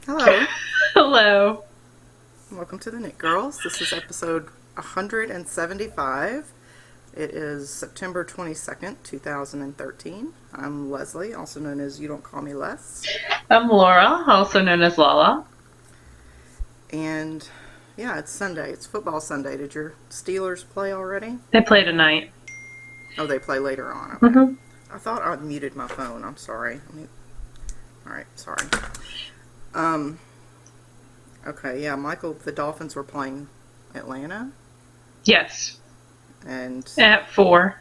Hello. Hello. Welcome to the Knit Girls. This is episode 175. It is September 22nd, 2013. I'm Leslie, also known as You Don't Call Me Les. I'm Laura, also known as Lala. And yeah, it's Sunday. It's football Sunday. Did your Steelers play already? They play tonight. Oh, they play later on. Okay. Mm-hmm. I thought I'd muted my phone. I'm sorry. Alright, sorry. Okay, yeah, Michael, the Dolphins were playing Atlanta. Yes. And At 4.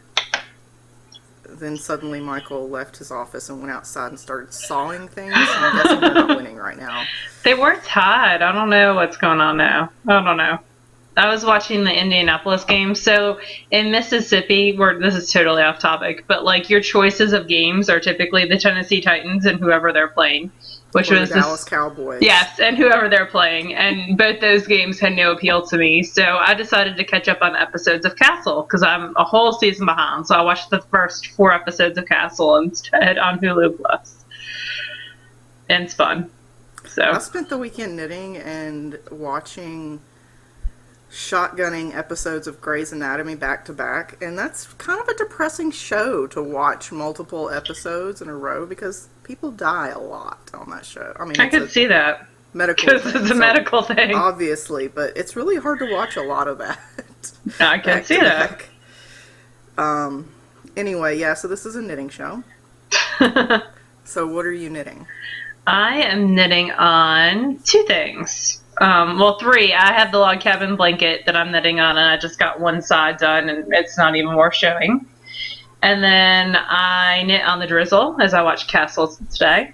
then suddenly Michael left his office and went outside and started sawing things. I'm guessing they're not winning right now. They were tied. I don't know what's going on now. I don't know. I was watching the Indianapolis game. So in Mississippi, this is totally off topic, but like your choices of games are typically the Tennessee Titans and whoever they're playing. Which was the Dallas Cowboys. Yes, and whoever they're playing. And both those games had no appeal to me. So I decided to catch up on episodes of Castle because I'm a whole season behind. So I watched the first 4 episodes of Castle instead on Hulu Plus. And it's fun. So I spent the weekend knitting and watching shotgunning episodes of Grey's Anatomy back to back, and that's kind of a depressing show to watch multiple episodes in a row because people die a lot on that show. I mean, I could see that medical because it's a medical thing, obviously, but it's really hard to watch a lot of that. I can see that. Anyway, yeah, so this is a knitting show. So what are you knitting? I am knitting on 2 things. 3. I have the log cabin blanket that I'm knitting on, and I just got one side done, and it's not even worth showing. And then I knit on the drizzle as I watch Castle today.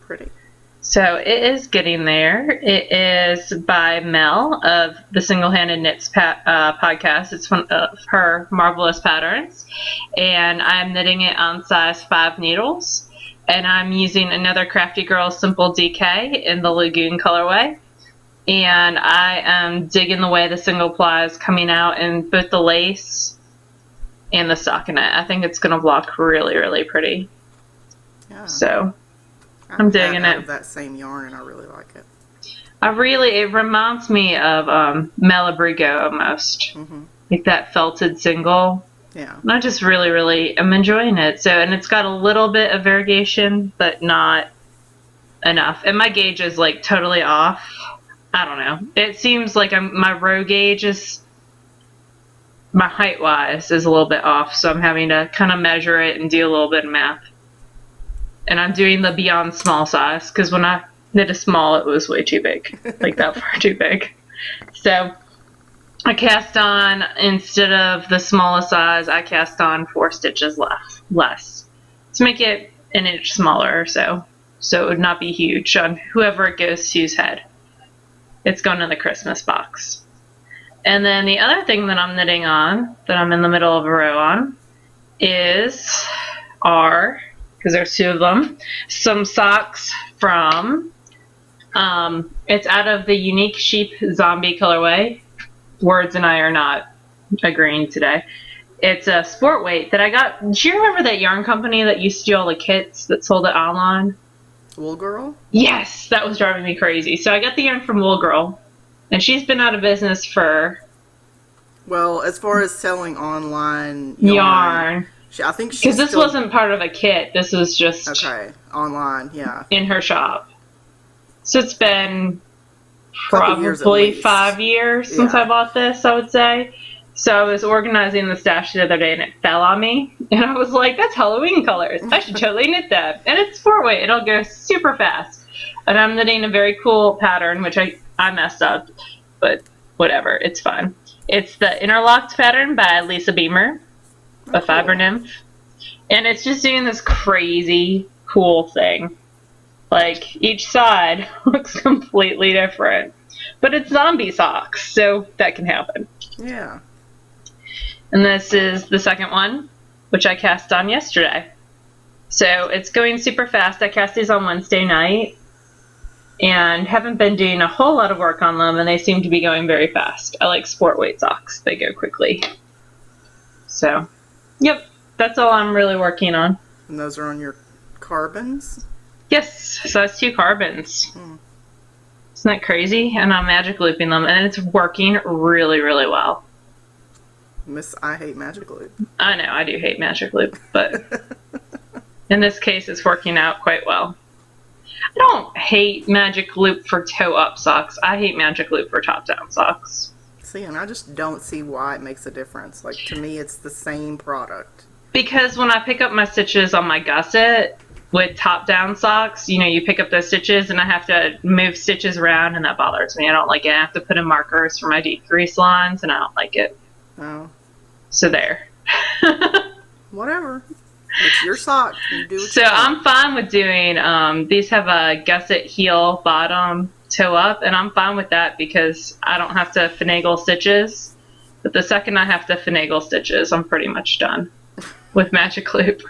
Pretty. So it is getting there. It is by Mel of the Single-Handed Knits podcast. It's one of her marvelous patterns, and I'm knitting it on size 5 needles. And I'm using another Crafty Girl Simple DK in the Lagoon colorway. And I am digging the way the single ply is coming out in both the lace and the stockinette. I think it's going to block really, really pretty. Yeah. So I'm digging it. That same yarn, and I really like it. It reminds me of Malabrigo almost. Mm-hmm. Like that felted single. Yeah. And I just really, really am enjoying it. So, and it's got a little bit of variegation, but not enough. And my gauge is like totally off. I don't know. It seems like my row gauge is, my height wise, is a little bit off. So I'm having to kind of measure it and do a little bit of math. And I'm doing the beyond small size because when I knit a small, it was way too big. Like that far too big. So I cast on, instead of the smallest size, I cast on 4 stitches less to make it an inch smaller or so. So it would not be huge on whoever it goes to's head. It's going in the Christmas box. And then the other thing that I'm knitting on, that I'm in the middle of a row on, because there's 2 of them, some socks from, it's out of the Unique Sheep Zombie colorway. Words and I are not agreeing today. It's a sport weight that I got. Do you remember that yarn company that used to do all the kits that sold it online? Wool Girl? Yes, that was driving me crazy. So I got the yarn from Wool Girl, and she's been out of business for... Well, as far as selling online yarn. I think she's because this wasn't part of a kit. This was just... Okay, online, yeah. In her shop. So it's been... probably 5 years since I bought this, I would say. So I was organizing the stash the other day and it fell on me. And I was like, that's Halloween colors. I should totally knit that. And it's 4-weight. It'll go super fast. And I'm knitting a very cool pattern, which I messed up. But whatever. It's fine. It's the Interlocked pattern by Lisa Beamer, a Fiber Nymph. And it's just doing this crazy cool thing. Like, each side looks completely different. But it's zombie socks, so that can happen. Yeah. And this is the second one, which I cast on yesterday. So it's going super fast. I cast these on Wednesday night. And haven't been doing a whole lot of work on them, and they seem to be going very fast. I like sport weight socks. They go quickly. So, yep. That's all I'm really working on. And those are on your carbons? Yes, so it's 2 carbons. Isn't that crazy? And I'm magic looping them, and it's working really, really well. I hate magic loop. I know, I do hate magic loop, but in this case, it's working out quite well. I don't hate magic loop for toe-up socks. I hate magic loop for top-down socks. See, and I just don't see why it makes a difference. Like, to me, it's the same product. Because when I pick up my stitches on my gusset with top-down socks, you know, you pick up those stitches and I have to move stitches around, and that bothers me. I don't like it. I have to put in markers for my decrease lines, and I don't like it. Oh. So there. Whatever. It's your sock. You do what So you want. I'm fine with doing, these have a gusset heel bottom toe up, and I'm fine with that because I don't have to finagle stitches. But the second I have to finagle stitches, I'm pretty much done with magic loop.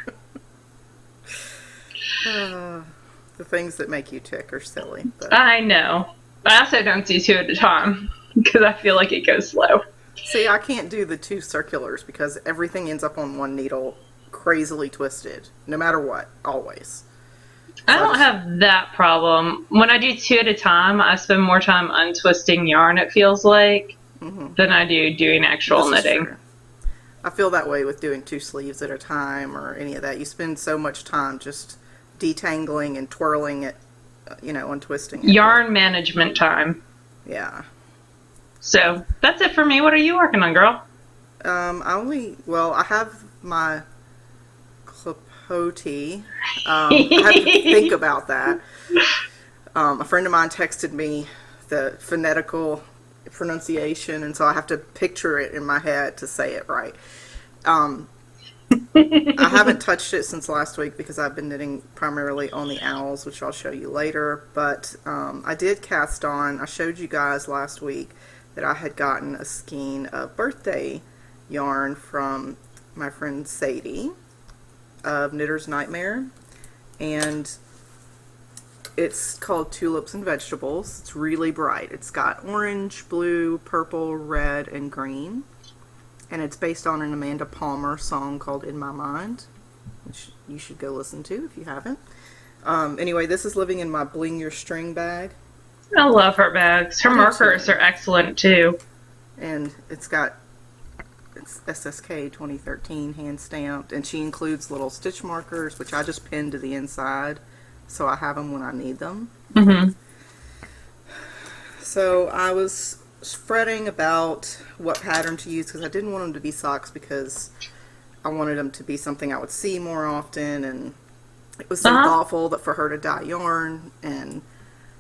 The things that make you tick are silly. But. I know. I also don't do 2 at a time because I feel like it goes slow. See, I can't do the 2 circulars because everything ends up on one needle crazily twisted, no matter what, always. I don't have that problem. When I do 2 at a time, I spend more time untwisting yarn, it feels like, than I do doing actual knitting. True. I feel that way with doing 2 sleeves at a time or any of that. You spend so much time just detangling and twirling it, you know, untwisting it. Yarn management time. Yeah. So, that's it for me. What are you working on, girl? I have my Capote. I have to think about that. A friend of mine texted me the phonetical pronunciation, and so I have to picture it in my head to say it right. I haven't touched it since last week because I've been knitting primarily on the owls, which I'll show you later, but I did cast on. I showed you guys last week that I had gotten a skein of birthday yarn from my friend Sadie of Knitter's Nightmare, and it's called Tulips and Vegetables. It's really bright. It's got orange, blue, purple, red, and green, and it's based on an Amanda Palmer song called In My Mind, which you should go listen to if you haven't. Anyway, this is living in my Bling Your String bag. I love her bags. Her markers are excellent too. And it's SSK 2013 hand stamped, and she includes little stitch markers, which I just pin to the inside so I have them when I need them. So I was fretting about what pattern to use because I didn't want them to be socks because I wanted them to be something I would see more often, and it was so thoughtful that for her to dye yarn. And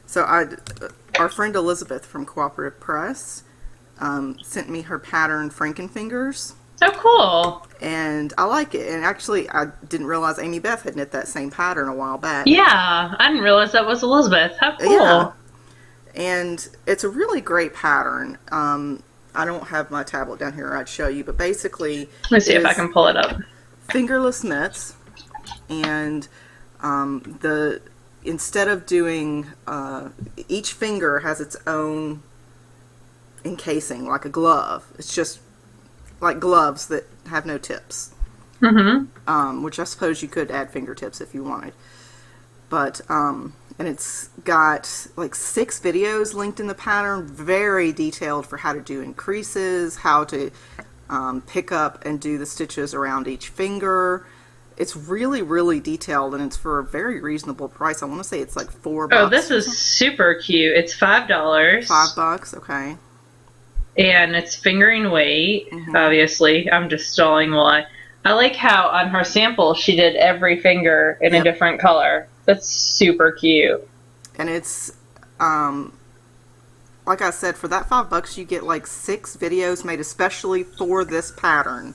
so our friend Elizabeth from Cooperative Press sent me her pattern Frankenfingers. Oh, cool. And I like it. And actually, I didn't realize Amy Beth had knit that same pattern a while back. Yeah, I didn't realize that was Elizabeth. How cool. Yeah. And it's a really great pattern. I don't have my tablet down here. I'd show you. But basically, let me see if I can pull it up. Fingerless mitts. And instead of doing, each finger has its own encasing, like a glove. It's just like gloves that have no tips. Which I suppose you could add fingertips if you wanted. But, and it's got like 6 videos linked in the pattern, very detailed for how to do increases, how to pick up and do the stitches around each finger. It's really, really detailed, and it's for a very reasonable price. I want to say it's like $4. Oh, this is super cute. It's $5. $5, okay. And it's fingering weight, obviously. I'm just stalling while I like how on her sample she did every finger in a different color. That's super cute. And it's, like I said, for that $5 you get like 6 videos made especially for this pattern.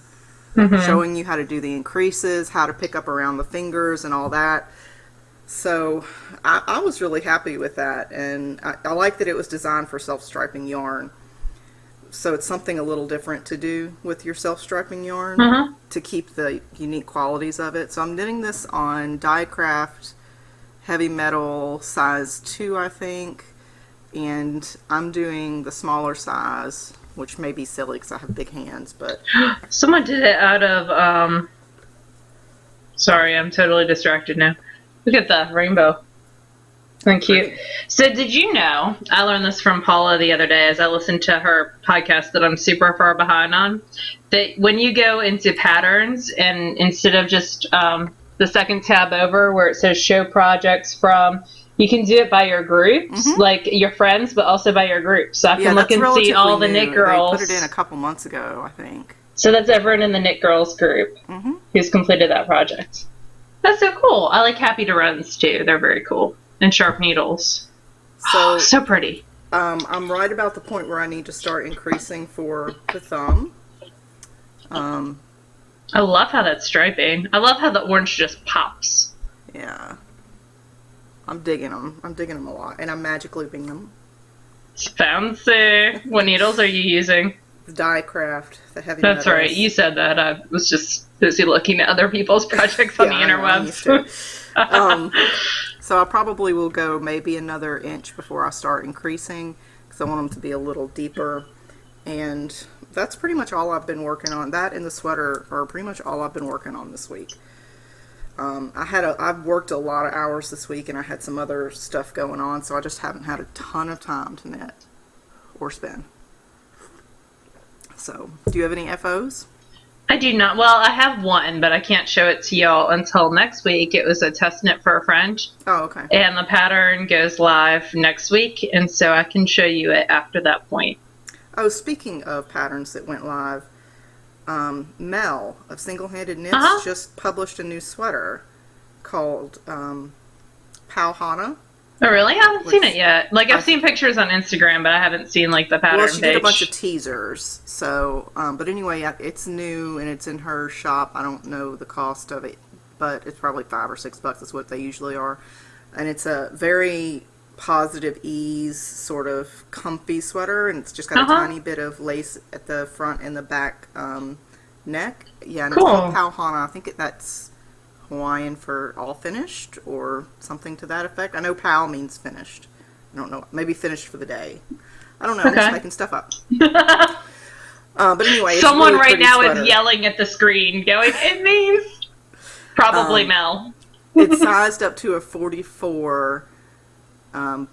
Showing you how to do the increases, how to pick up around the fingers and all that. So I was really happy with that, and I like that it was designed for self-striping yarn. So it's something a little different to do with your self-striping yarn to keep the unique qualities of it. So I'm knitting this on Diecraft Heavy Metal size 2, I think, and I'm doing the smaller size, which may be silly because I have big hands, but... Someone did it out of, sorry, I'm totally distracted now. Look at the rainbow. Thank you. Great. So did you know, I learned this from Paula the other day as I listened to her podcast that I'm super far behind on, that when you go into patterns and instead of just the second tab over where it says show projects from, you can do it by your groups, like your friends, but also by your groups. So I can look and see all the Knit Girls. They put it in a couple months ago, I think. So that's everyone in the Knit Girls group who's completed that project. That's so cool. I like Happy to Runs too. They're very cool. And Sharp Needles. So, so pretty. I'm right about the point where I need to start increasing for the thumb. I love how that's striping. I love how the orange just pops. Yeah. I'm digging them. I'm digging them a lot. And I'm magic looping them. It's fancy. What needles are you using? The Die-Craft, the heavy That's metals. right. You said that. I was just busy looking at other people's projects on the interwebs. So I probably will go maybe another inch before I start increasing because I want them to be a little deeper. And that's pretty much all I've been working on. That and the sweater are pretty much all I've been working on this week. I've worked a lot of hours this week and I had some other stuff going on, so I just haven't had a ton of time to knit or spin. So, do you have any FOs? I do not. Well, I have one, but I can't show it to y'all until next week. It was a test knit for a friend. Oh, okay. And the pattern goes live next week, and so I can show you it after that point. Oh, speaking of patterns that went live, Mel of Single Handed Knits just published a new sweater called Pal Hana. Oh, really? I haven't seen it yet. Like, I've seen pictures on Instagram, but I haven't seen, like, the pattern page. Well, she did a bunch of teasers, so, but anyway, it's new, and it's in her shop. I don't know the cost of it, but it's probably $5 or $6 is what they usually are. And it's a very positive ease, sort of comfy sweater, and it's just got a tiny bit of lace at the front and the back neck. Yeah, and cool. It's called Pal Hana. I think that's Hawaiian for all finished or something to that effect. I know pal means finished. I don't know. Maybe finished for the day. I don't know. I'm just making stuff up. But anyway, someone really right now sweater. is yelling at the screen going, it means probably Mel. It's sized up to a 44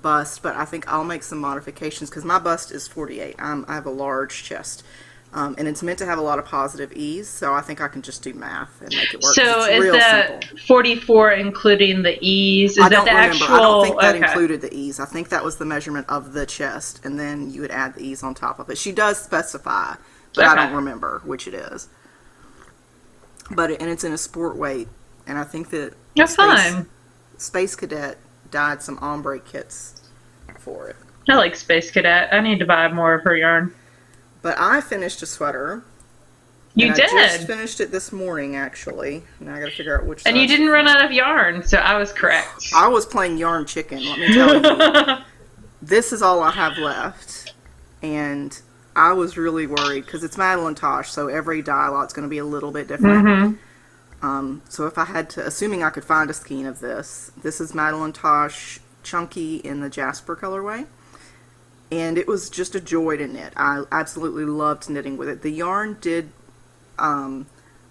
bust, but I think I'll make some modifications because my bust is 48. I have a large chest. And it's meant to have a lot of positive ease, so I think I can just do math and make it work. So it's is that simple. 44 including the ease? Is that the actual? I don't think that included the ease. I think that was the measurement of the chest, and then you would add the ease on top of it. She does specify, but I don't remember which it is. But it's in a sport weight, and I think that Space Cadet dyed some ombre kits for it. I like Space Cadet. I need to buy more of her yarn. But I finished a sweater. You did? I just finished it this morning, actually. Now I gotta figure out which And you didn't run out of yarn, so I was correct. I was playing yarn chicken, let me tell you. This is all I have left. And I was really worried, because it's Madeline Tosh, so every dye lot's going to be a little bit different. So if I had to, assuming I could find a skein of this is Madeline Tosh Chunky in the Jasper colorway. And it was just a joy to knit. I absolutely loved knitting with it. The yarn did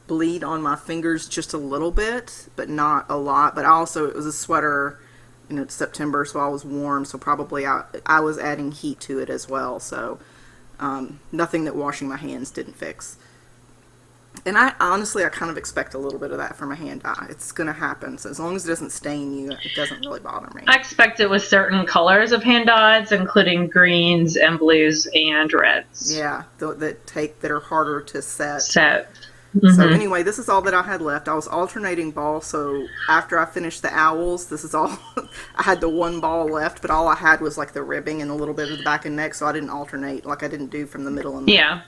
bleed on my fingers just a little bit, but not a lot. But also, it was a sweater, and it's September, so I was warm. So probably I was adding heat to it as well. So nothing that washing my hands didn't fix. And honestly, I kind of expect a little bit of that from a hand dye. It's going to happen. So as long as it doesn't stain you, it doesn't really bother me. I expect it with certain colors of hand dyes, including greens and blues and reds. Yeah, that are harder to set. So anyway, this is all that I had left. I was alternating ball, so after I finished the owls, this is all. I had the one ball left, but all I had was like the ribbing and a little bit of the back and neck, so I didn't alternate like I didn't do from the middle and the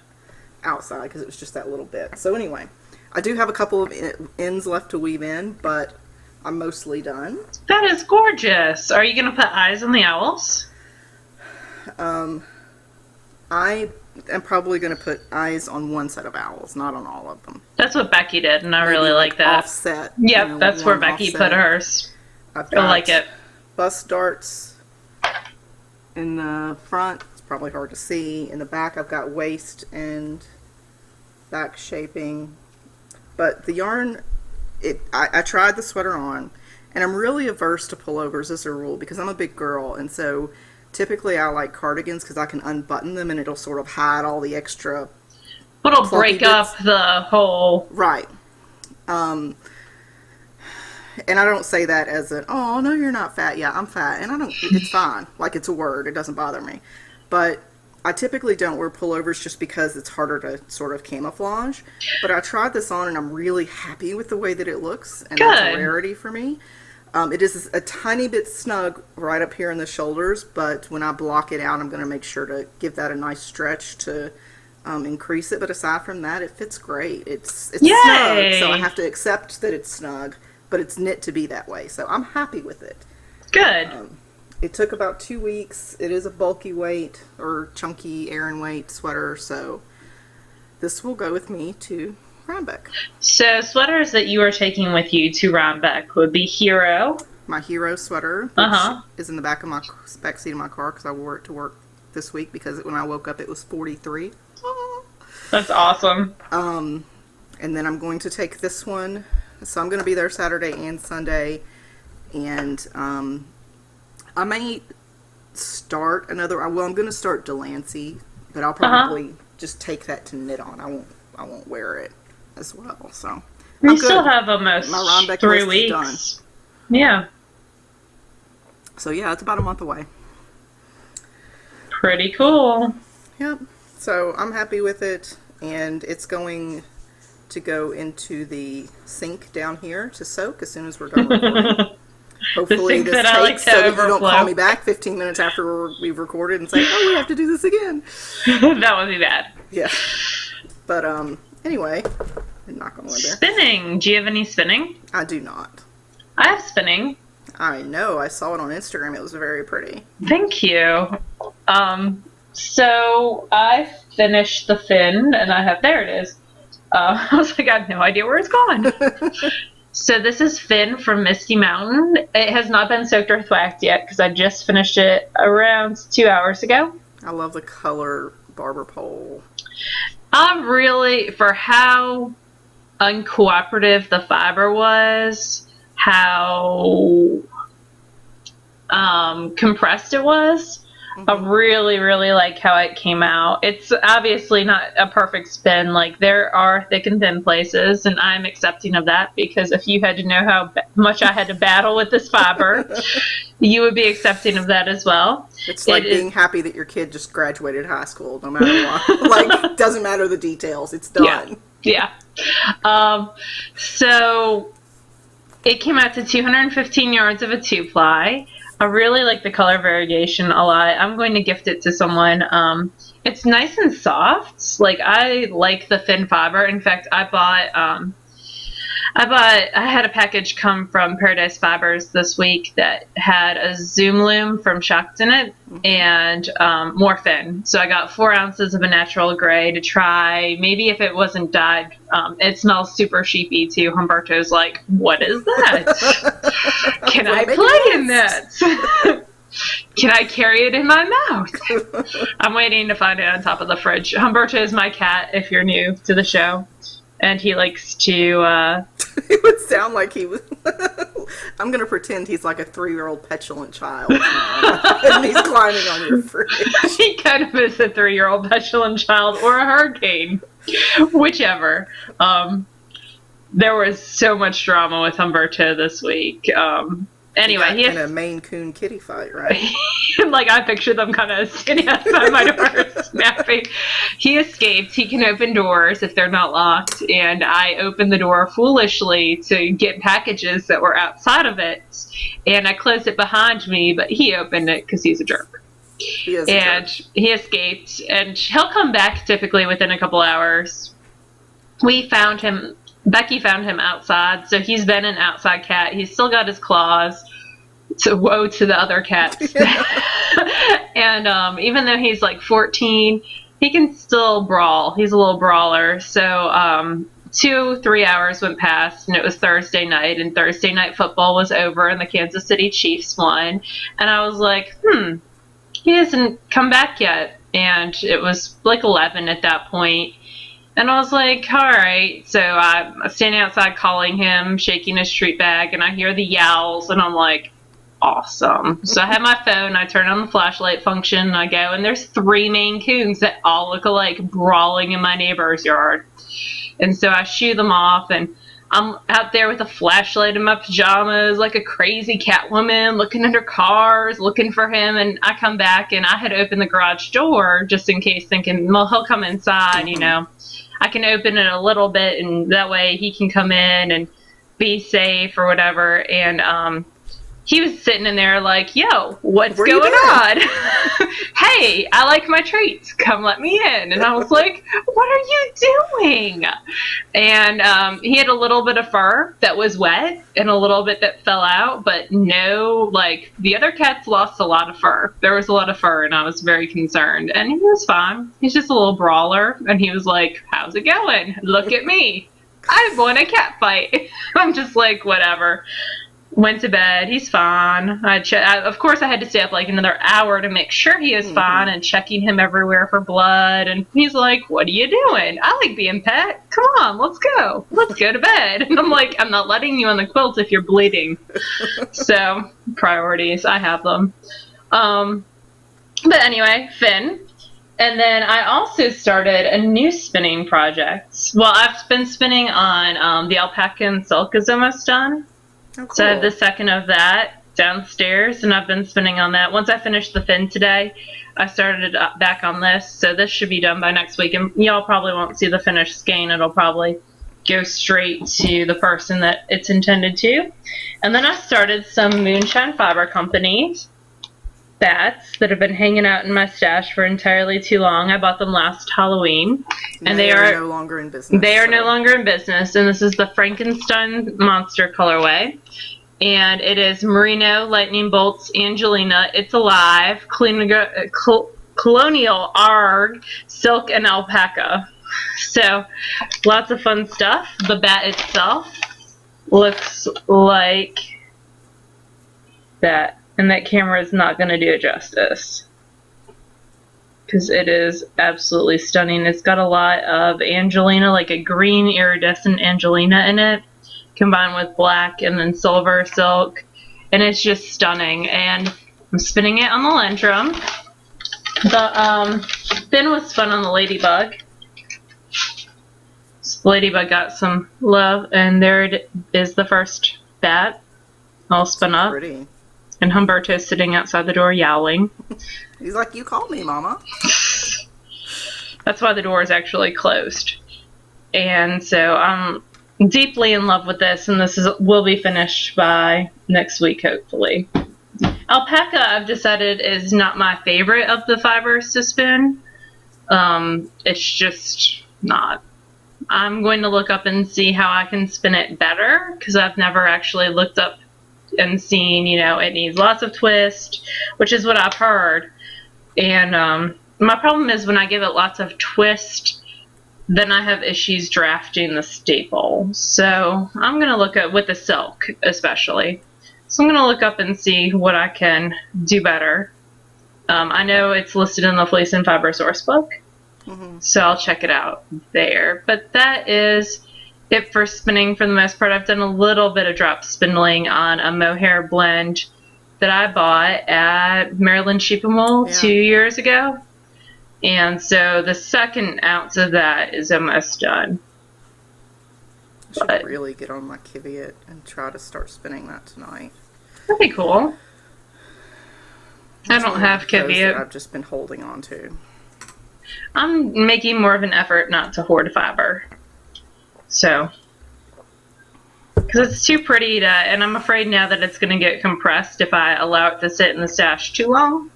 outside because it was just that little bit. So anyway, I do have a couple of ends left to weave in, but I'm mostly done. That is gorgeous. Are you going to put eyes on the owls? I am probably going to put eyes on one set of owls, not on all of them. That's what Becky did, and I really like that. Offset. Yep, that's where Becky put hers. I like it. Bust darts in the front. It's probably hard to see. In the back, I've got waist and back shaping. But the yarn, I tried the sweater on, And I'm really averse to pullovers as a rule because I'm a big girl, and so typically I like cardigans because I can unbutton them and it'll sort of hide all the extra. But it'll break up the whole. Right. And I don't say that as an, oh, no, you're not fat. Yeah, I'm fat. And I don't, it's fine. Like, it's a word. It doesn't bother me. But I typically don't wear pullovers just because it's harder to sort of camouflage. But I tried this on and I'm really happy with the way that it looks. And Good. That's a rarity for me. It is a tiny bit snug right up here in the shoulders. But when I block it out, I'm going to make sure to give that a nice stretch to increase it. But aside from that, it fits great. It's snug. So I have to accept that it's snug. But it's knit to be that way, so I'm happy with it. Good. It took about 2 weeks. It is a bulky weight or chunky Aran weight sweater, so this will go with me to Rhinebeck. So sweaters that you are taking with you to Rhinebeck would be Hero. My Hero sweater, which is in the back seat of my car because I wore it to work this week because when I woke up it was 43. That's awesome. And then I'm going to take this one. So I'm going to be there Saturday and Sunday, and I may start another. Well, I'm going to start Delancey, but I'll probably just take that to knit on. I won't wear it as well. So we still have almost my Rhinebeck 3 weeks. Done. Yeah. So yeah, it's about a month away. Pretty cool. Yep. So I'm happy with it, and it's going to go into the sink down here to soak as soon as we're done recording. Hopefully this takes so that you don't call me back 15 minutes after we've recorded and say, oh, we have to do this again. That would be bad. Yeah. But anyway, I'm not going to there. Spinning. Do you have any spinning? I do not. I have spinning. I know. I saw it on Instagram. It was very pretty. Thank you. So I finished the fin, and there it is. I was like, I have no idea where it's gone. So this is Finn from Misty Mountain. It has not been soaked or thwacked yet because I just finished it around 2 hours ago. I love the color barber pole. I'm really, for how uncooperative the fiber was, how compressed it was, I really, really like how it came out. It's obviously not a perfect spin. Like, there are thick and thin places, and I'm accepting of that because if you had to know how much I had to battle with this fiber, you would be accepting of that as well. It's like being happy that your kid just graduated high school, no matter what. Like, doesn't matter the details. It's done. Yeah. So it came out to 215 yards of a 2-ply. I really like the color variation a lot. I'm going to gift it to someone. It's nice and soft. Like, I like the thin fiber. In fact, I had a package come from Paradise Fibers this week that had a zoom loom from Shucked in it and more thin. So I got 4 ounces of a natural gray to try. Maybe if it wasn't dyed, it smells super sheepy too. Humberto's like, what is that? Can I play in that? Can I carry it in my mouth? I'm waiting to find it on top of the fridge. Humberto is my cat, if you're new to the show. And he likes to... It would sound like he was... I'm going to pretend he's like a 3-year-old petulant child now. And he's climbing on your fridge. He kind of is a 3-year-old petulant child or a hurricane. Whichever. There was so much drama with Humberto this week. Anyway, he in a Maine Coon kitty fight, right? Like, I picture them kind of sitting outside my door snapping. He escaped. He can open doors if they're not locked, and I opened the door foolishly to get packages that were outside of it, and I closed it behind me, but he opened it because he's a jerk. He escaped, and he'll come back typically within a couple hours. Becky found him outside, so he's been an outside cat. He's still got his claws. So woe to the other cats. And even though he's like 14, he can still brawl. He's a little brawler. So 2-3 hours went past, and it was Thursday night, and Thursday night football was over, and the Kansas City Chiefs won. And I was like, he hasn't come back yet. And it was like 11 at that point. And I was like, all right. So I'm standing outside calling him, shaking his treat bag, and I hear the yowls, and I'm like, awesome. So I have my phone, I turn on the flashlight function, and I go, and there's 3 Maine Coons that all look alike brawling in my neighbor's yard. And so I shoo them off, and I'm out there with a flashlight in my pajamas, like a crazy Catwoman, looking under cars, looking for him. And I come back, and I had opened the garage door just in case, thinking, well, he'll come inside, you know. I can open it a little bit, and that way he can come in and be safe or whatever. And he was sitting in there like, yo, what's going on? Hey, I like my treats. Come let me in. And I was like, what are you doing? And he had a little bit of fur that was wet and a little bit that fell out, but no, like, the other cats lost a lot of fur. There was a lot of fur, and I was very concerned. And he was fine. He's just a little brawler. And he was like, how's it going? Look at me. I won a cat fight. I'm just like, whatever. Went to bed. He's fine. Of course, I had to stay up like another hour to make sure he is fine and checking him everywhere for blood. And he's like, what are you doing? I like being pet. Come on, let's go. Let's go to bed. And I'm like, I'm not letting you on the quilt if you're bleeding. So, priorities. I have them. But anyway, Finn. And then I also started a new spinning project. Well, I've been spinning on the alpaca and silk is almost done. Oh, cool. So I have the second of that downstairs, and I've been spinning on that. Once I finished the Finn today, I started back on this, so this should be done by next week. And y'all probably won't see the finished skein. It'll probably go straight to the person that it's intended to. And then I started some Moonshine Fiber Company bats that have been hanging out in my stash for entirely too long. I bought them last Halloween. And they are no longer in business. They are no longer in business, and this is the Frankenstein Monster colorway. And it is Merino, Lightning Bolts, Angelina, It's Alive, Colonial, Arg, Silk, and Alpaca. So, lots of fun stuff. The bat itself looks like that. And that camera is not going to do it justice. Because it is absolutely stunning. It's got a lot of Angelina, like a green iridescent Angelina in it, combined with black and then silver silk. And it's just stunning. And I'm spinning it on the Lentrum. The Finn was spun on the Ladybug. So Ladybug got some love. And there it is, the first bat all spun up. Pretty. And Humberto's sitting outside the door yowling. He's like, you called me, Mama. That's why the door is actually closed. And so I'm deeply in love with this, and will be finished by next week, hopefully. Alpaca, I've decided, is not my favorite of the fibers to spin. It's just not. I'm going to look up and see how I can spin it better, because I've never actually looked up and seen, you know, it needs lots of twist, which is what I've heard. And my problem is when I give it lots of twist, then I have issues drafting the staple. So I'm going to look at, with the silk especially, so I'm going to look up and see what I can do better. I know it's listed in the Fleece and Fiber source book, so I'll check it out there. But that is it for spinning for the most part. I've done a little bit of drop spindling on a mohair blend that I bought at Maryland Sheep and Wool 2 years ago. And so the second ounce of that is almost done. I should really get on my Kiviot and try to start spinning that tonight. That'd be cool. I don't have Kiviot. I've just been holding on to. I'm making more of an effort not to hoard fiber. So, because it's too pretty to, and I'm afraid now that it's going to get compressed if I allow it to sit in the stash too long.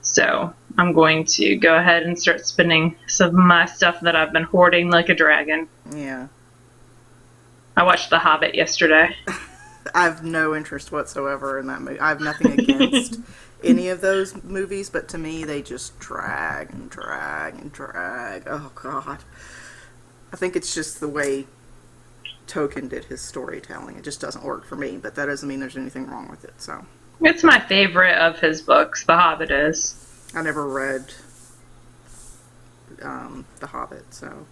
So, I'm going to go ahead and start spinning some of my stuff that I've been hoarding like a dragon. Yeah. I watched The Hobbit yesterday. I have no interest whatsoever in that movie. I have nothing against any of those movies, but to me, they just drag and drag and drag. Oh, God. I think it's just the way Tolkien did his storytelling. It just doesn't work for me, but that doesn't mean there's anything wrong with it. So it's my favorite of his books. The Hobbit is. I never read The Hobbit, so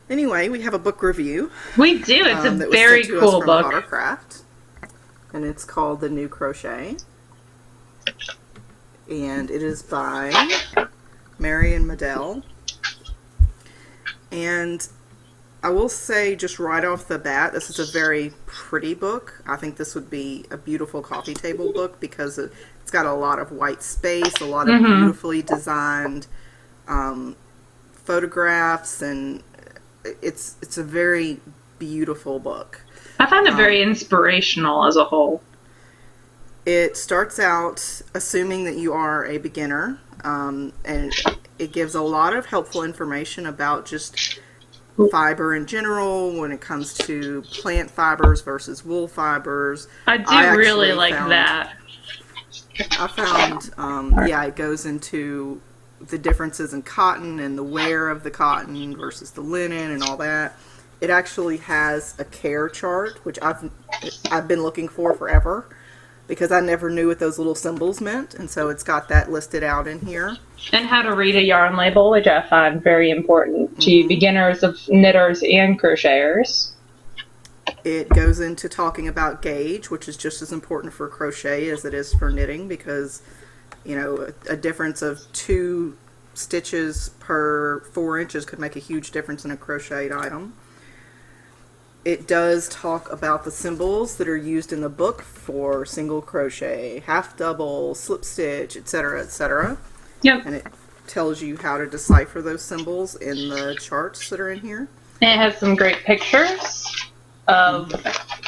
Anyway, we have a book review. We do. It's a that was very sent to cool us from book. Pottercraft, and it's called The New Crochet, and it is by Marion Medell. And I will say, just right off the bat, this is a very pretty book. I think this would be a beautiful coffee table book because it's got a lot of white space, a lot of beautifully designed photographs, and it's a very beautiful book. I found it very inspirational as a whole. It starts out assuming that you are a beginner, and it gives a lot of helpful information about just fiber in general when it comes to plant fibers versus wool fibers. I do really like that. I found, it goes into the differences in cotton and the wear of the cotton versus the linen and all that. It actually has a care chart, which I've been looking for forever because I never knew what those little symbols meant, and so it's got that listed out in here. And how to read a yarn label, which I find very important to beginners of knitters and crocheters. It goes into talking about gauge, which is just as important for crochet as it is for knitting because, you know, a difference of 2 stitches per 4 inches could make a huge difference in a crocheted item. It does talk about the symbols that are used in the book for single crochet, half double, slip stitch, etc., etc. Yep. And it tells you how to decipher those symbols in the charts that are in here. And it has some great pictures of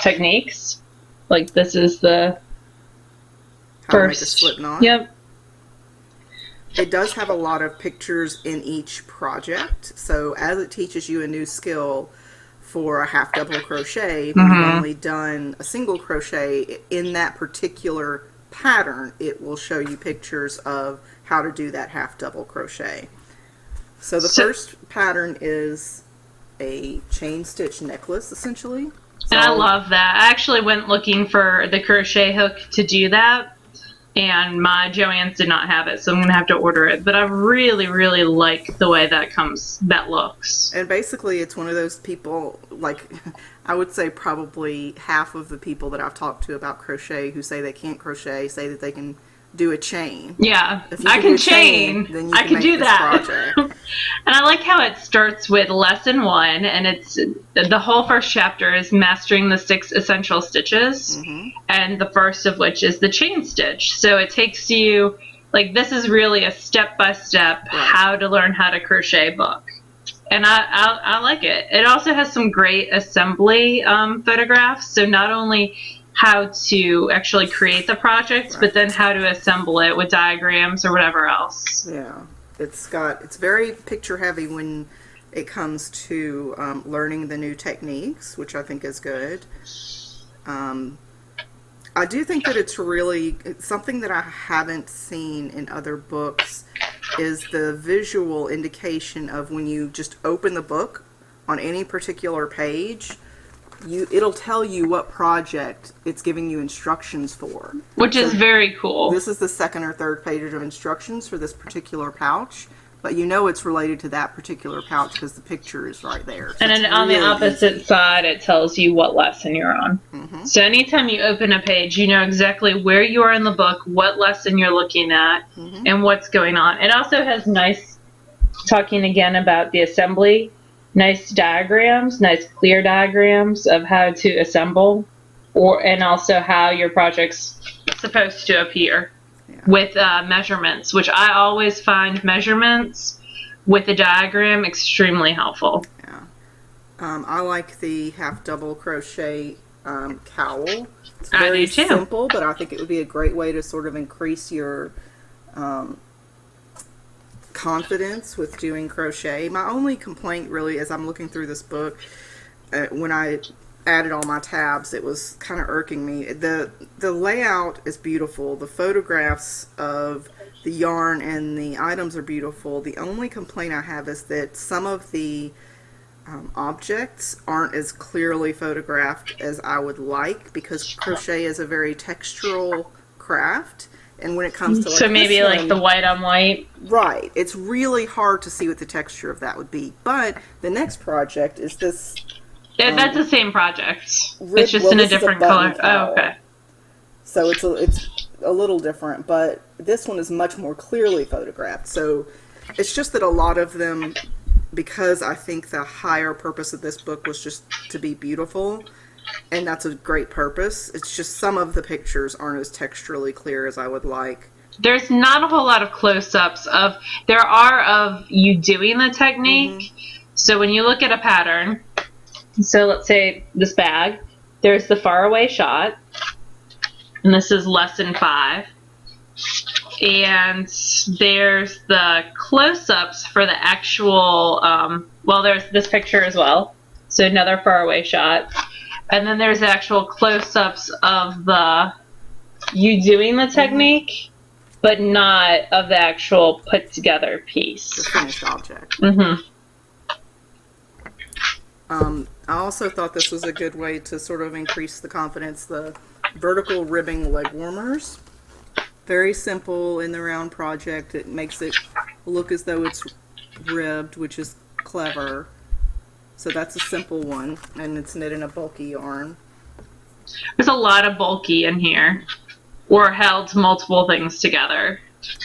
techniques. Like this is the How first to make a slip knot. Yep. It does have a lot of pictures in each project. So as it teaches you a new skill for a half double crochet, if you've only done a single crochet in that particular pattern, it will show you pictures of how to do that half double crochet. So the first pattern is a chain stitch necklace, essentially. And I love that. I actually went looking for the crochet hook to do that, and my Joann's did not have it, so I'm going to have to order it. But I really, really like the way that looks. And basically, it's one of those people, like, I would say probably half of the people that I've talked to about crochet who say they can't crochet say that they can do a chain. Yeah, if you I can do chain. Then you I can can make do this that. project. And I like how it starts with lesson 1, and it's the whole first chapter is mastering the 6 essential stitches, and the first of which is the chain stitch. So it takes you, like, this is really a step-by-step how to learn how to crochet book. And I like it. It also has some great assembly photographs, so not only how to actually create the project, but then how to assemble it with diagrams or whatever else. Yeah, it's very picture heavy when it comes to learning the new techniques, which I think is good. I do think that it's something that I haven't seen in other books is the visual indication of when you just open the book on any particular page, it'll tell you what project it's giving you instructions for. Which is very cool. This is the 2nd or 3rd page of instructions for this particular pouch, but you know it's related to that particular pouch because the picture is right there. So and then on the opposite side, it tells you what lesson you're on. So anytime you open a page, you know exactly where you are in the book, what lesson you're looking at, and what's going on. It also has nice, talking again about the assembly, nice diagrams, nice clear diagrams of how to assemble, and also how your project's supposed to appear with measurements, which I always find measurements with a diagram extremely helpful. Yeah. I like the half double crochet cowl. It's very simple, but I think it would be a great way to sort of increase your confidence with doing crochet. My only complaint really as I'm looking through this book, when I added all my tabs, it was kind of irking me. The layout is beautiful. The photographs of the yarn and the items are beautiful. The only complaint I have is that some of the objects aren't as clearly photographed as I would like, because crochet is a very textural craft, And when it comes to like so maybe this like one, the white on white. right, it's really hard to see what the texture of that would be. But the next project is this. Yeah, that's the same project. It's just well, in a this is different button color. cowl. Oh, okay. So it's a little different, but this one is much more clearly photographed. So it's just that a lot of them, because I think the higher purpose of this book was just to be beautiful, and that's a great purpose. It's just some of the pictures aren't as texturally clear as I would like. There's not a whole lot of close-ups of, there are of you doing the technique. So when you look at a pattern, so let's say this bag, there's the far away shot, and this is lesson 5. And there's the close-ups for the actual, well, there's this picture as well. So another far away shot. And then there's actual close-ups of the you doing the technique, but not of the actual put together piece. The finished object. I also thought this was a good way to sort of increase the confidence. The vertical ribbing leg warmers. Very simple in the round project. It makes it look as though it's ribbed, which is clever. So that's a simple one, and it's knit in a bulky yarn. There's a lot of bulky in here, or held multiple things together,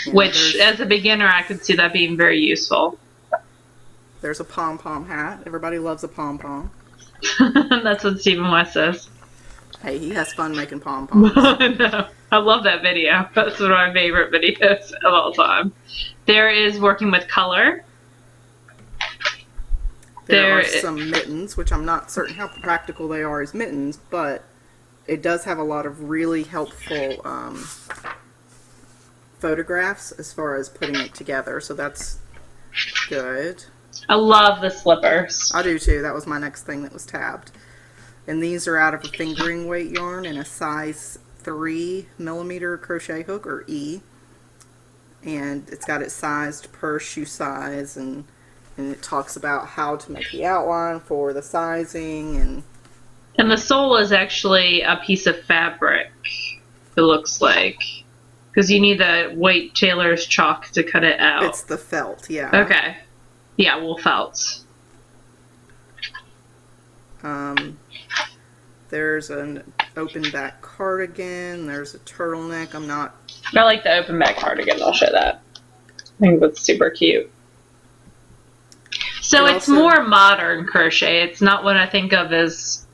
Yeah, which as a beginner I could see that being very useful. There's a pom-pom hat. Everybody loves a pom-pom. That's what Stephen West says. Hey, he has fun making pom-poms. No, I love that video. That's one of my favorite videos of all time. There is working with color. There are some mittens, which I'm not certain how practical they are as mittens, but it does have a lot of really helpful photographs as far as putting it together, so that's good. I love the slippers. I do too. That was my next thing that was tabbed. And these are out of a fingering weight yarn in a size 3mm crochet hook, or E. And it's got it sized per shoe size, and it talks about how to make the outline for the sizing. And the sole is actually a piece of fabric, it looks like. Because you need the white tailor's chalk to cut it out. It's the felt, yeah. Okay. Yeah, wool felt. There's an open back cardigan. There's a turtleneck. I like the open back cardigan. I'll show that. I think that's super cute. So it's more modern crochet. It's not what I think of as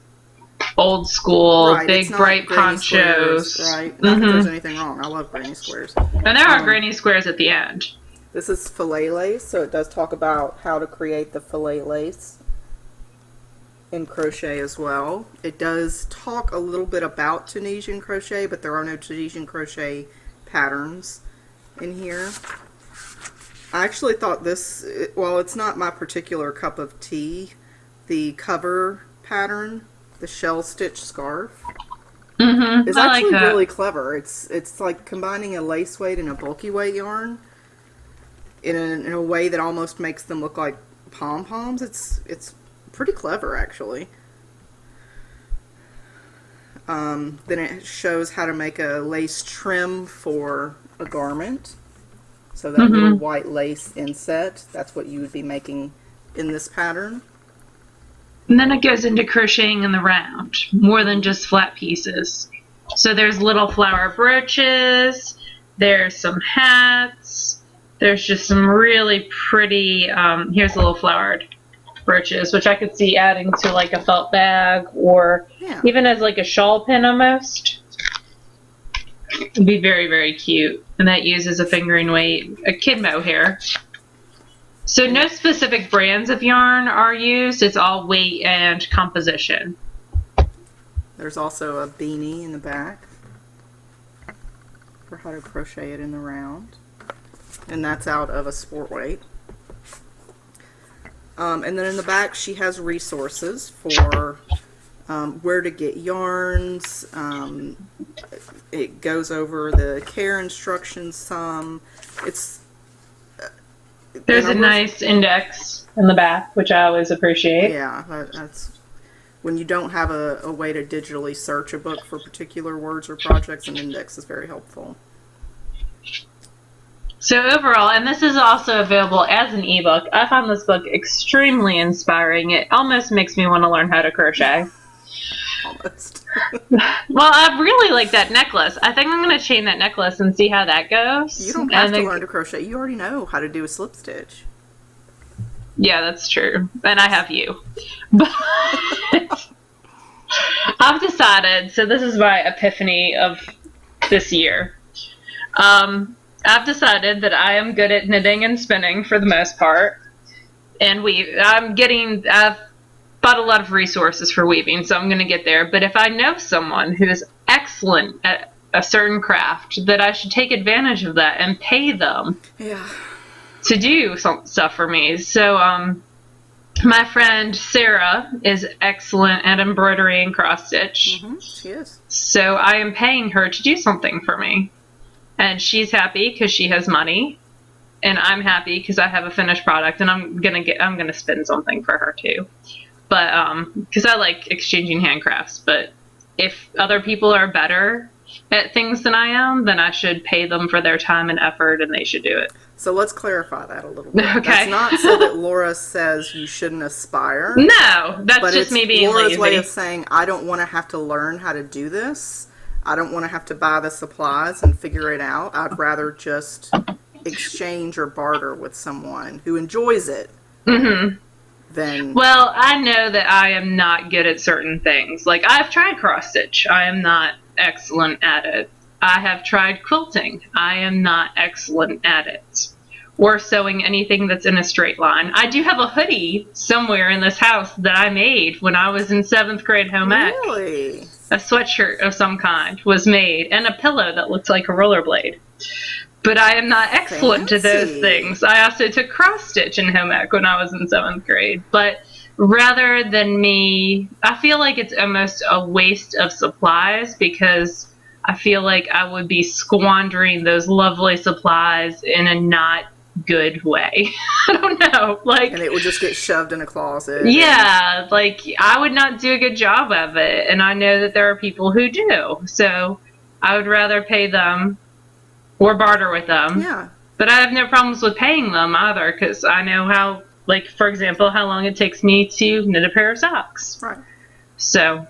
old school, right, big bright ponchos. Squares, right? Not that there's anything wrong. I love granny squares. And there are granny squares at the end. This is fillet lace, so it does talk about how to create the fillet lace in crochet as well. It does talk a little bit about Tunisian crochet, but there are no Tunisian crochet patterns in here. I actually thought this, well, it's not my particular cup of tea, the cover pattern, the shell stitch scarf, is actually really clever. It's like combining a lace weight and a bulky weight yarn in a way that almost makes them look like pom-poms. It's pretty clever, actually. Then it shows how to make a lace trim for a garment. So that little white lace inset, that's what you would be making in this pattern. And then it goes into crocheting in the round, more than just flat pieces. So there's little flower brooches, there's some hats, there's just some really pretty, here's a little flowered brooches, which I could see adding to like a felt bag, or even as like a shawl pin almost. It'd be very, very cute. And that uses a fingering weight, a kid mohair. So no specific brands of yarn are used. It's all weight and composition. There's also a beanie in the back for how to crochet it in the round. And that's out of a sport weight. And then in the back she has resources for where to get yarns. It goes over the care instructions some. There's a nice index in the back, which I always appreciate. Yeah, that's when you don't have a way to digitally search a book for particular words or projects, an index is very helpful. So overall, and this is also available as an ebook, I found this book extremely inspiring. It almost makes me want to learn how to crochet. Almost. Well, I really like that necklace. I think I'm going to chain that necklace and see how that goes. You don't have to learn to crochet. You already know how to do a slip stitch. Yeah, that's true. And I have you. But I've decided, so this is my epiphany of this year. I've decided that I am good at knitting and spinning for the most part. And I've bought a lot of resources for weaving, so I'm going to get there. But if I know someone who is excellent at a certain craft, that I should take advantage of that and pay them to do some stuff for me. So, my friend Sarah is excellent at embroidery and cross stitch. Mm-hmm, she is. So I am paying her to do something for me. And she's happy because she has money. And I'm happy because I have a finished product, and I'm gonna spin something for her too. But because I like exchanging handcrafts. But if other people are better at things than I am, then I should pay them for their time and effort, and they should do it. So let's clarify that a little bit. Okay. That's not so that Laura says you shouldn't aspire. No, that's just me being Laura's lazy. way of saying, I don't want to have to learn how to do this. I don't want to have to buy the supplies and figure it out. I'd rather just exchange or barter with someone who enjoys it. Mm-hmm. Well, I know that I am not good at certain things. Like, I've tried cross stitch. I am not excellent at it. I have tried quilting. I am not excellent at it. Or sewing anything that's in a straight line. I do have a hoodie somewhere in this house that I made when I was in 7th grade home ec. Really? A sweatshirt of some kind was made, and a pillow that looked like a rollerblade. But I am not excellent at those things. I also took cross stitch in home ec when I was in 7th grade. But rather than me, I feel like it's almost a waste of supplies, because I feel like I would be squandering those lovely supplies in a not good way. I don't know. Like, and it would just get shoved in a closet. Yeah, like, I would not do a good job of it. And I know that there are people who do. So I would rather pay them or barter with them. Yeah. But I have no problems with paying them either, because I know how, like, for example, how long it takes me to knit a pair of socks. Right. So,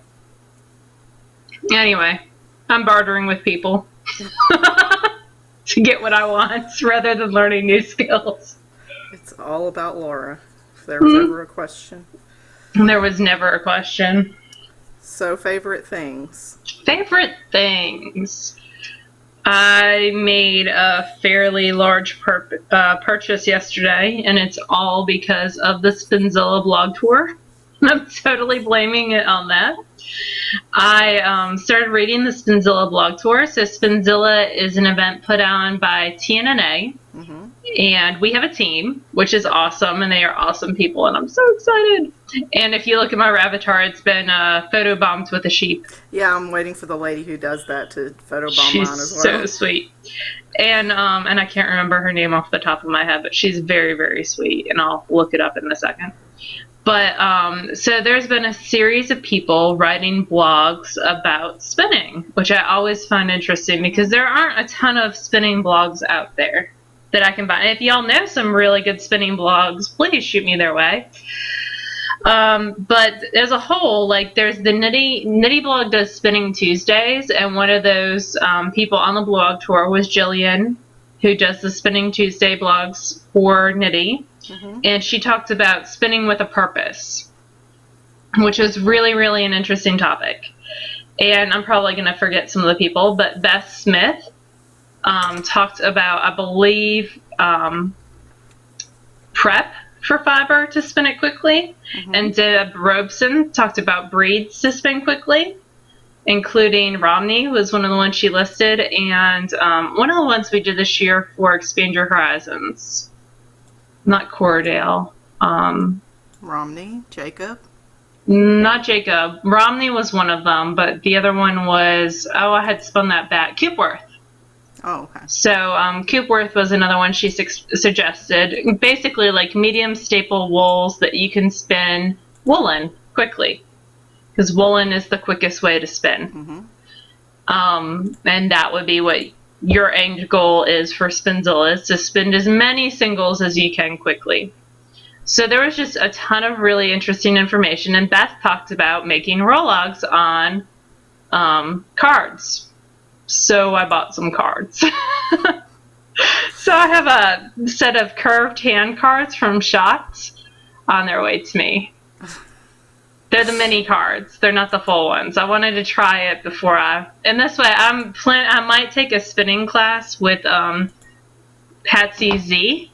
anyway, I'm bartering with people to get what I want rather than learning new skills. It's all about Laura, if there was ever a question. There was never a question. So, favorite things? Favorite things. I made a fairly large purchase yesterday, and it's all because of the Spinzilla blog tour. I'm totally blaming it on that. I started reading the Spinzilla blog tour. So Spinzilla is an event put on by TNNA, and we have a team, which is awesome, and they are awesome people, and I'm so excited. And if you look at my Ravatar, it's been photobombed with a sheep. Yeah, I'm waiting for the lady who does that to photobomb She's mine as well. so sweet. And I can't remember her name off the top of my head, but she's very, very sweet, and I'll look it up in a second. But, so there's been a series of people writing blogs about spinning, which I always find interesting, because there aren't a ton of spinning blogs out there that I can find. And if y'all know some really good spinning blogs, please shoot me their way. But as a whole, like, there's the Knitty blog does Spinning Tuesdays, and one of those people on the blog tour was Jillian, who does the Spinning Tuesday blogs for Knitty. And she talked about spinning with a purpose, which is really, really an interesting topic. And I'm probably going to forget some of the people, but Beth Smith talked about, I believe, prep for fiber to spin it quickly. And Deb Robeson talked about breeds to spin quickly, including Romney was one of the ones she listed, and one of the ones we did this year for Expand Your Horizons. Not Cordale. Romney? Jacob? Not Jacob. Romney was one of them, but the other one was, I had spun that back. Coopworth. Oh, okay. So, Coopworth was another one she suggested. Basically, like, medium staple wools that you can spin woolen quickly, because woolen is the quickest way to spin. And that would be what your end goal is for Spinzilla is to spin as many singles as you can quickly. So there was just a ton of really interesting information, and Beth talked about making rologs on cards. So I bought some cards. So I have a set of curved hand cards from Shots on their way to me. They're the mini cards. They're not the full ones. I wanted to try it before and this way I might take a spinning class with Patsy Z,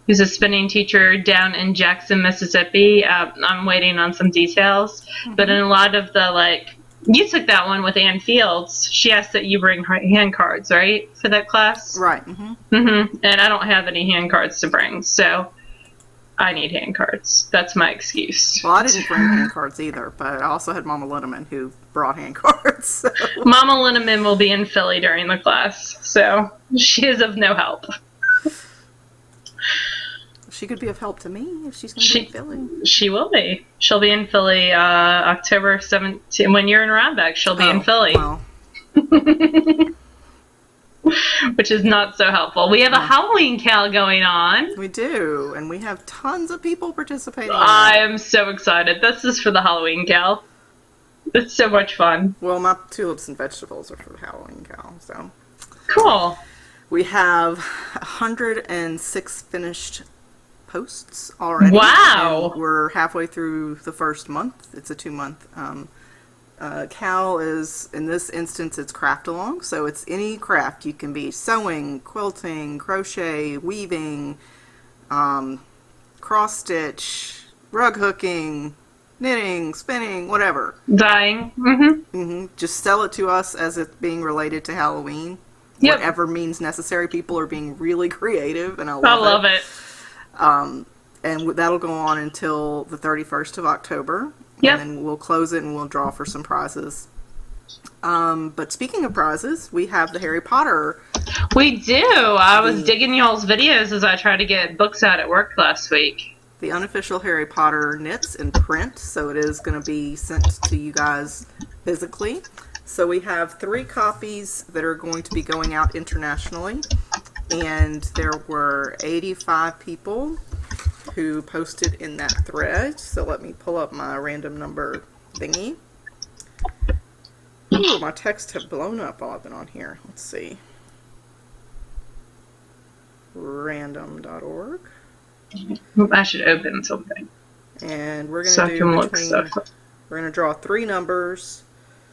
who's a spinning teacher down in Jackson, Mississippi. I'm waiting on some details. Mm-hmm. But in a lot of the, you took that one with Ann Fields. She asked that you bring her hand cards, right, for that class? Right. Mm-hmm. Mm-hmm. And I don't have any hand cards to bring, so I need hand cards. That's my excuse. Well, I didn't bring hand cards either, but I also had Mama Linneman who brought hand cards. So. Mama Linneman will be in Philly during the class, so she is of no help. She could be of help to me if she's going to be in Philly. She will be. She'll be in Philly October 17th. When you're in Rhinebeck, she'll be in Philly. Well. Which is not so helpful. We have a Halloween CAL going on. We do, and we have tons of people participating. I am so excited. This is for the Halloween CAL. It's so much fun. Well, my tulips and vegetables are for the Halloween CAL, so. Cool. We have 106 finished posts already. Wow. We're halfway through the first month. It's a 2-month. CAL is, in this instance, it's craft along, so it's any craft. You can be sewing, quilting, crochet, weaving, cross stitch, rug hooking, knitting, spinning, whatever. Dyeing. Mm-hmm. Mm-hmm. Just sell it to us as it being related to Halloween. Yep. Whatever means necessary. People are being really creative, and I love it. And that'll go on until the 31st of October. Yep. And then we'll close it and we'll draw for some prizes. But speaking of prizes, we have the Harry Potter. We do. I was digging y'all's videos as I tried to get books out at work last week. The unofficial Harry Potter knits in print, so it is going to be sent to you guys physically. So we have 3 copies that are going to be going out internationally. And there were 85 people who posted in that thread. So let me pull up my random number thingy. Ooh, my texts have blown up while I've been on here. Let's see. Random.org. I should open something. And we're going to do between, we're going to draw 3 numbers.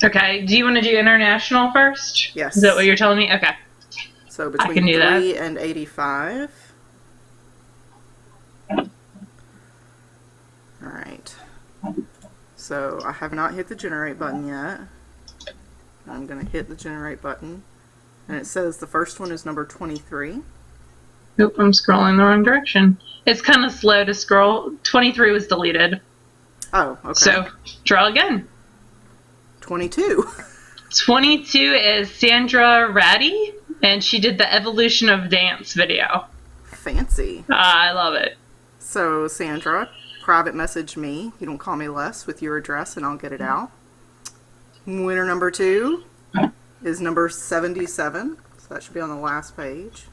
Okay. Do you want to do international first? Yes. Is that what you're telling me? Okay. So between 3 and 85. Alright. So I have not hit the generate button yet. I'm going to hit the generate button. And it says the first one is number 23. Nope, I'm scrolling the wrong direction. It's kind of slow to scroll. 23 was deleted. Oh, okay. So, draw again. 22. 22 is Sandra Ratty, and she did the Evolution of Dance video. Fancy. I love it. So, Sandra, private message me. You don't call me less with your address, and I'll get it out. Winner number 2 is number 77. So that should be on the last page.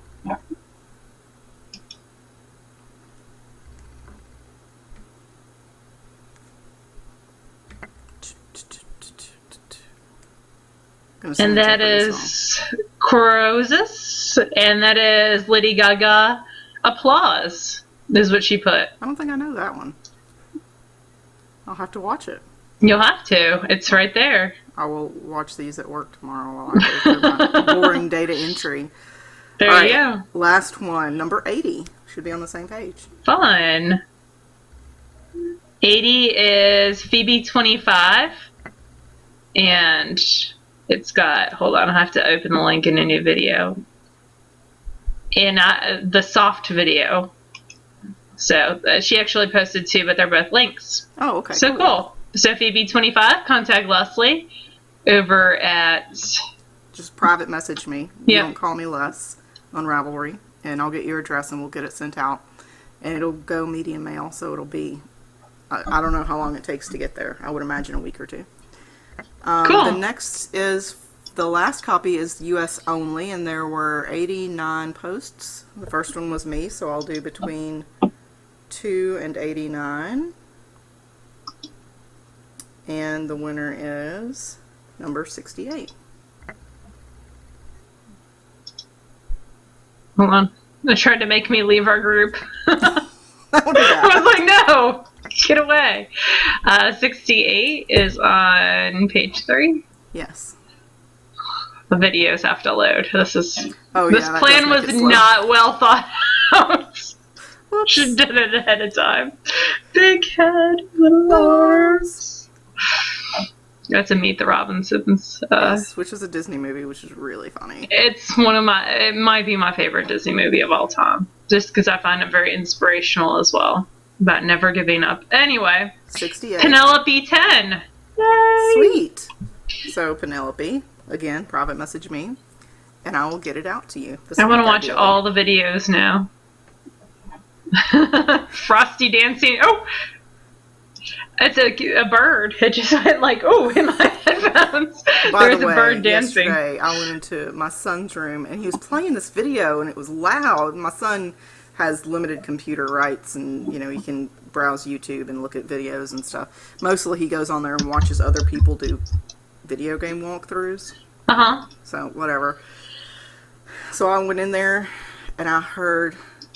And that is Crozus, and that is Lady Gaga. Applause is what she put. I don't think I know that one. I'll have to watch it. You'll have to. It's right there. I will watch these at work tomorrow while I go through my boring data entry. There you go. Last one, number 80. Should be on the same page. Fun. 80 is Phoebe25. And it's got, hold on, I have to open the link in a new video. In the soft video. So she actually posted 2, but they're both links. Oh, okay. So cool. So Phoebe25, contact Leslie over at... Just private message me. You don't call me less on Ravelry. And I'll get your address and we'll get it sent out. And it'll go medium mail, so it'll be... I don't know how long it takes to get there. I would imagine a week or 2. Cool. The next is The last copy is US only, and there were 89 posts. The first one was me, so I'll do between 2 and 89. And the winner is number 68. Hold on. They tried to make me leave our group. I I was like, no, get away. 68 is on page 3. Yes. The videos have to load. This Yeah, plan was not well thought out. Should have done it ahead of time. Big head, little arms. That's a Meet the Robinsons. Yes, which is a Disney movie, which is really funny. It's it might be my favorite Disney movie of all time. Just because I find it very inspirational as well. About never giving up. Anyway. 68. Penelope 10. Yay! Sweet. So, Penelope, again, private message me, and I will get it out to you. I want to watch all the videos now. Frosty dancing. Oh! It's a bird. It just went like, oh, in my headphones. There's a bird dancing. Yesterday, I went into my son's room, and he was playing this video, and it was loud. My son has limited computer rights, and, you know, he can browse YouTube and look at videos and stuff. Mostly he goes on there and watches other people do video game walkthroughs. Uh-huh. So, whatever. So I went in there, and I heard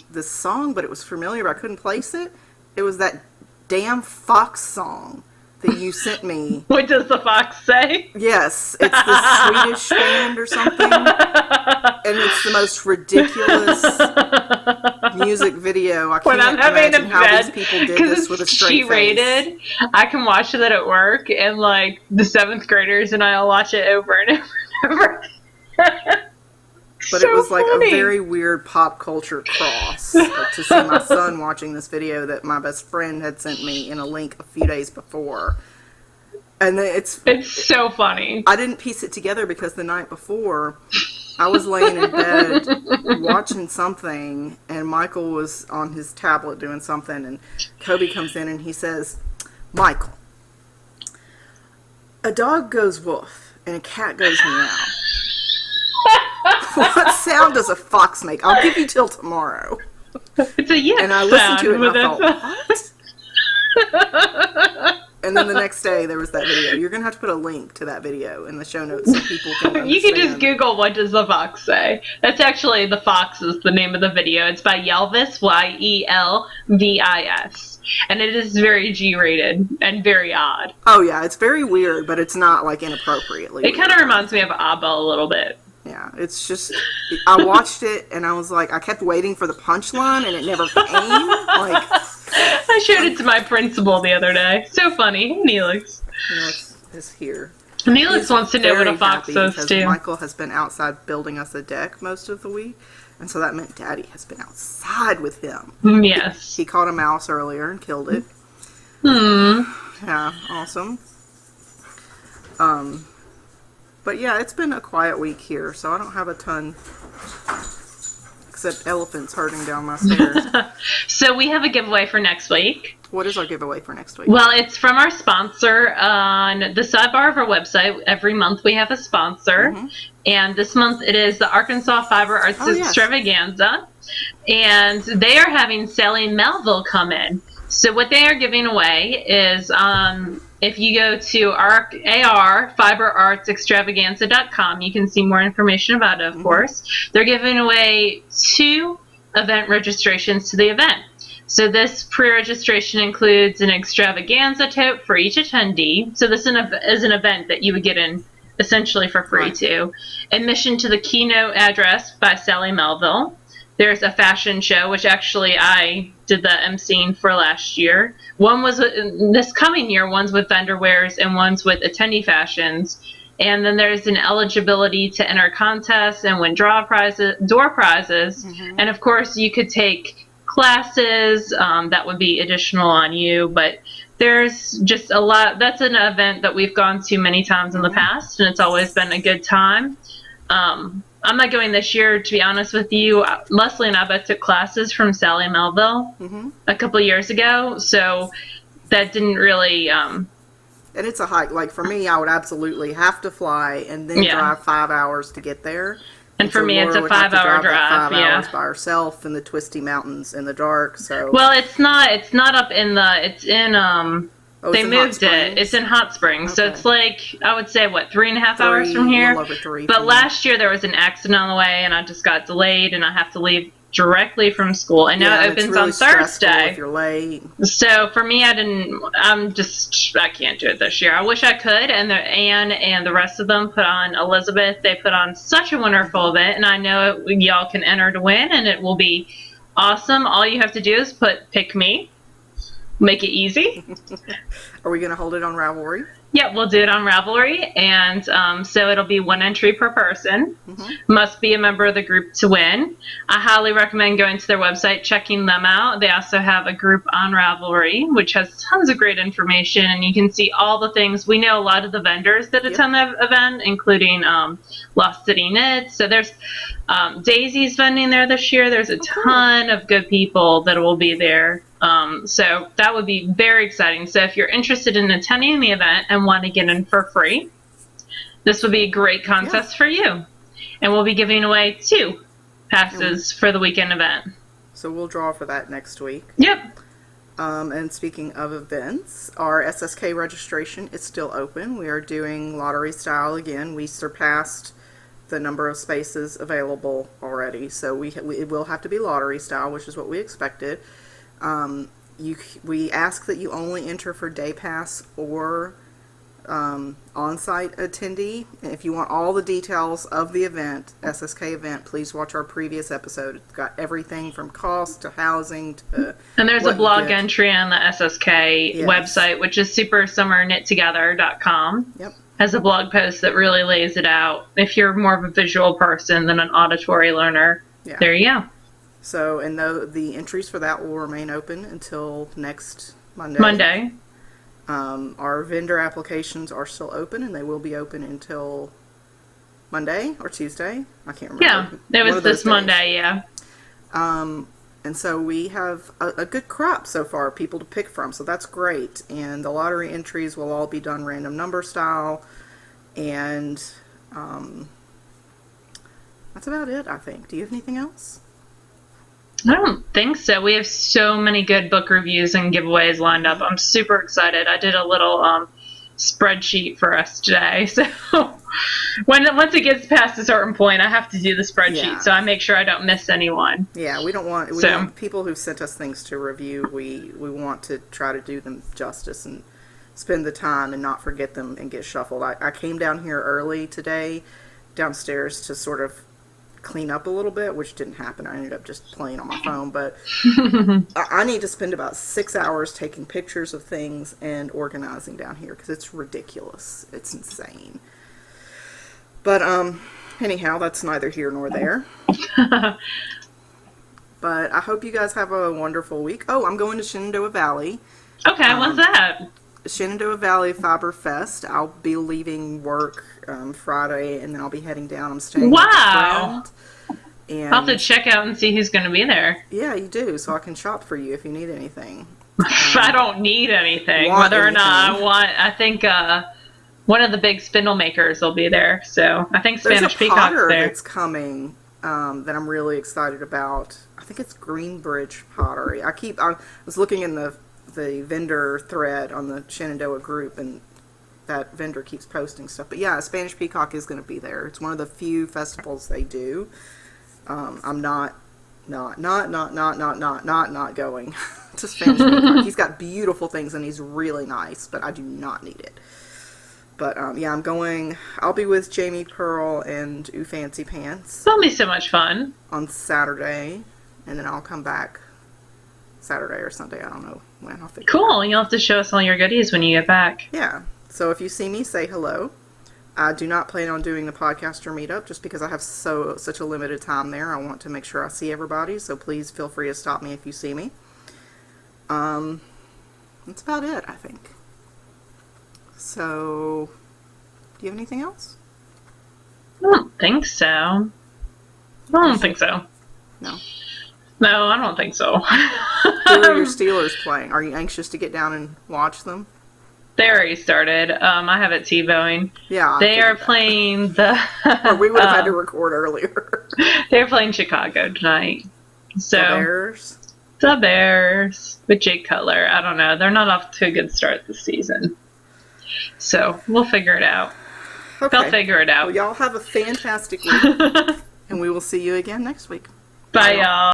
this song, but it was familiar, but I couldn't place it. It was that damn Fox song that you sent me. What does the fox say? Yes, it's the Swedish band or something, and it's the most ridiculous music video. I can't imagine how these people did this with a straight face. G-rated. I can watch that at work, and like the 7th graders and I'll watch it over and over and over. But so it was like funny. A very weird pop culture cross to see my son watching this video that my best friend had sent me in a link a few days before. And it's so funny. I didn't piece it together because the night before I was laying in bed watching something, and Michael was on his tablet doing something, and Kobe comes in and he says, "Michael, a dog goes woof and a cat goes meow. What sound does a fox make? I'll give you till tomorrow." It's a yes. And I listened to it and I thought, what? And then the next day there was that video. You're going to have to put a link to that video in the show notes so people can understand. You can just Google what does the fox say. That's actually the fox is the name of the video. It's by Yelvis, Yelvis. And it is very G-rated and very odd. Oh yeah, it's very weird, but it's not like inappropriately It kind of reminds me of Abba a little bit. Yeah, it's just, I watched it and I was like, I kept waiting for the punchline and it never came. Like, I showed it to my principal the other day. So funny. Neelix. Is here. Neelix wants to know what a fox says too. Michael has been outside building us a deck most of the week. And so that meant Daddy has been outside with him. Yes. He caught a mouse earlier and killed it. Yeah, awesome. But yeah, it's been a quiet week here, so I don't have a ton, except elephants herding down my stairs. So we have a giveaway for next week. What is our giveaway for next week? Well, it's from our sponsor on the sidebar of our website. Every month we have a sponsor. And this month it is the Arkansas Fiber Arts Extravaganza. And they are having Sally Melville come in. So what they are giving away is, if you go to arfiberartsextravaganza.com, you can see more information about it, of course. They're giving away 2 event registrations to the event. So this pre-registration includes an extravaganza tote for each attendee. So this is an event that you would get in essentially for free too. Admission to the keynote address by Sally Melville. There's a fashion show, which actually I did the emceeing for last year. One was this coming year, one's with vendor wares and one's with attendee fashions. And then there's an eligibility to enter contests and win door prizes. And of course, you could take classes that would be additional on you. But there's just a lot. That's an event that we've gone to many times in the past, and it's always been a good time. I'm not going this year, to be honest with you. Leslie and I both took classes from Sally Melville a couple years ago, so that didn't really And it's a hike. Like, for me, I would absolutely have to fly and then drive 5 hours to get there. And for so me, Laura it's a would have to 5-hour drive. 5 hours by herself in the twisty mountains in the dark. So well, it's not up in the. It's in they moved it. It's in Hot Springs, so it's like I would say 3.5 hours from here. A little over 3. But last year there was an accident on the way, and I just got delayed, and I have to leave directly from school. I know it opens on Thursday. If you're late. So for me, I can't do it this year. I wish I could. And Anne and the rest of them put on Elizabeth. They put on such a wonderful event, and I know y'all can enter to win, and it will be awesome. All you have to do is pick me. Make it easy. Are we going to hold it on Ravelry? Yeah, we'll do it on Ravelry, and so it'll be 1 entry per person. Must be a member of the group to win. I highly recommend going to their website, checking them out. They also have a group on Ravelry, which has tons of great information, and you can see all the things. We know a lot of the vendors that attend the event, including Lost City Knits. So there's Daisy's vending there this year. There's a ton of good people that will be there. So that would be very exciting. So if you're interested in attending the event and want to get in for free, this would be a great contest for you. And we'll be giving away 2 passes for the weekend event. So we'll draw for that next week. Yep. And speaking of events, our SSK registration is still open. We are doing lottery style again. We surpassed the number of spaces available already. So it will have to be lottery style, which is what we expected. We ask that you only enter for day pass or on-site attendee. If you want all the details of the event, SSK event, please watch our previous episode. It's got everything from cost to housing to and there's a blog entry on the SSK website, which is supersummerknittogether.com. Yep. Has a blog post that really lays it out. If you're more of a visual person than an auditory learner, there you go. So, and the entries for that will remain open until next Monday. Our vendor applications are still open, and they will be open until Monday or Tuesday. I can't remember. Yeah, it was this Monday, yeah. And so we have a good crop so far, people to pick from, so that's great. And the lottery entries will all be done random number style, and that's about it, I think. Do you have anything else? I don't think so. We have so many good book reviews and giveaways lined up. I'm super excited. I did a little spreadsheet for us today. So once it gets past a certain point, I have to do the spreadsheet. So I make sure I don't miss anyone. Yeah, we want people who've sent us things to review. We want to try to do them justice and spend the time and not forget them and get shuffled. I came down here early today, downstairs, to sort of clean up a little bit, which didn't happen. I ended up just playing on my phone, but I need to spend about 6 hours taking pictures of things and organizing down here because it's ridiculous. It's insane. But anyhow, that's neither here nor there. But I hope you guys have a wonderful week. Oh, I'm going to Shenandoah Valley. Okay, what's that? Shenandoah Valley Fiber Fest. I'll be leaving work Friday, and then I'll be heading down. I'm staying with a friend. And I'll have to check out and see who's going to be there. Yeah, you do, so I can shop for you if you need anything. I don't need anything. Whether or not I want, I think one of the big spindle makers will be there. So I think Spanish Peacock's there. There's a that's coming that I'm really excited about. I think it's Greenbridge Pottery. I was looking in the vendor thread on the Shenandoah group, and that vendor keeps posting stuff. But yeah, Spanish Peacock is going to be there. It's one of the few festivals they do. I'm not going to Spanish Peacock. He's got beautiful things and he's really nice, but I do not need it. But yeah, I'm going. I'll be with Jamie Pearl and Ooh Fancy Pants. That'll be so much fun. On Saturday, and then I'll come back Saturday or Sunday. I don't know when. I'll figure. Cool. You'll have to show us all your goodies when you get back. Yeah. So if you see me, say hello. I do not plan on doing the podcaster meetup just because I have such a limited time there. I want to make sure I see everybody, so please feel free to stop me if you see me. That's about it, I think. So, do you have anything else? I don't think so. I don't think so. No. No, I don't think so. Who are your Steelers playing? Are you anxious to get down and watch them? They already started. I have it TiVoing. Yeah. They are playing the... or we would have had to record earlier. They're playing Chicago tonight. So, the Bears? The Bears. With Jake Cutler. I don't know. They're not off to a good start this season. So, we'll figure it out. Okay. They'll figure it out. Well, y'all have a fantastic week. And we will see you again next week. Bye, y'all.